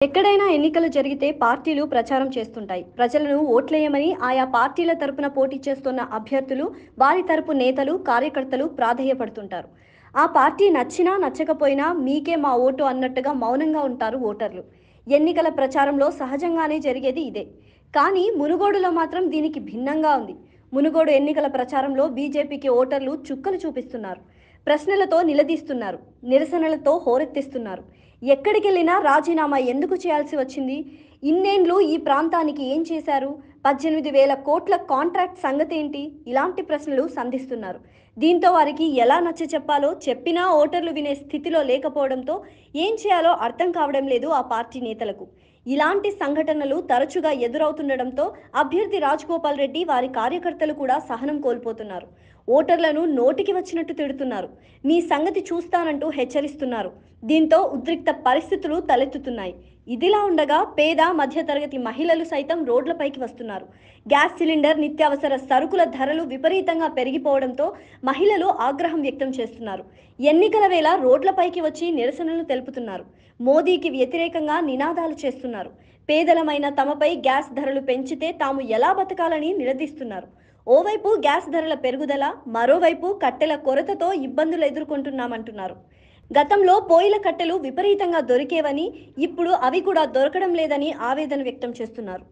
ఎక్కడైనా ఎన్నికలు జరిగితే పార్టీలు ప్రచారం చేస్తుంటాయి. ప్రజలను ఓట్లేయమని ఆయా పార్టీల తరపున పోటీ చేస్తున్న అభ్యర్థులు, వారి తరపు నేతలు, కార్యకర్తలు ప్రాధేయపడుతుంటారు. ఆ పార్టీ నచ్చినా నచ్చకపోయినా మీకే మా ఓటు అన్నట్టుగా మౌనంగా ఉంటారు ఓటర్లు. ఎన్నికల ప్రచారంలో సహజంగానే జరిగేది ఇదే. కానీ మునుగోడులో మాత్రం దీనికి భిన్నంగా ఉంది. మునుగోడు ఎన్నికల ప్రచారంలో బీజేపీకి ఓటర్లు చుక్కలు చూపిస్తున్నారు. ప్రశ్నలతో నిలదీస్తున్నారు. నిరసనలతో హోరెత్తిస్తున్నారు. ఎక్కడికెళ్లినా రాజీనామా ఎందుకు చేయాల్సి వచ్చింది? ఇన్నేండ్లు ఈ ప్రాంతానికి ఏం చేశారు? 18,000 కోట్ల కాంట్రాక్ట్ సంగతేంటి? ఇలాంటి ప్రశ్నలు సంధిస్తున్నారు. దీంతో వారికి ఎలా నచ్చచెప్పాలో చెప్పినా ఓటర్లు వినే స్థితిలో లేకపోవడంతో ఏం చేయాలో అర్థం కావడం లేదు ఆ పార్టీ నేతలకు. ఇలాంటి సంఘటనలు తరచుగా ఎదురవుతుండడంతో అభ్యర్థి రాజగోపాల్ రెడ్డి, వారి కార్యకర్తలు కూడా సహనం కోల్పోతున్నారు. ఓటర్లను నోటికి వచ్చినట్టు తిడుతున్నారు. మీ సంగతి చూస్తానంటూ హెచ్చరిస్తున్నారు. దీంతో ఉద్రిక్త పరిస్థితులు తలెత్తుతున్నాయి. ఇదిలా ఉండగా పేద మధ్యతరగతి మహిళలు సైతం రోడ్లపైకి వస్తున్నారు. గ్యాస్ సిలిండర్, నిత్యావసర సరుకుల ధరలు విపరీతంగా పెరిగిపోవడంతో మహిళలు ఆగ్రహం వ్యక్తం చేస్తున్నారు. ఎన్నికల వేళ రోడ్లపైకి వచ్చి నిరసనలు తెలుపుతున్నారు. మోదీకి వ్యతిరేకంగా నినాదాలు చేస్తున్నారు. పేదలమైన తమపై గ్యాస్ ధరలు పెంచితే తాము ఎలా బతకాలని నిలదీస్తున్నారు. ఓవైపు గ్యాస్ ధరల పెరుగుదల, మరోవైపు కట్టెల కొరతతో ఇబ్బందులు ఎదుర్కొంటున్నామంటున్నారు. గతంలో పోయిల కట్టెలు విపరీతంగా దొరికేవని, ఇప్పుడు అవి కూడా దొరకడం లేదని ఆవేదన వ్యక్తం చేస్తున్నారు.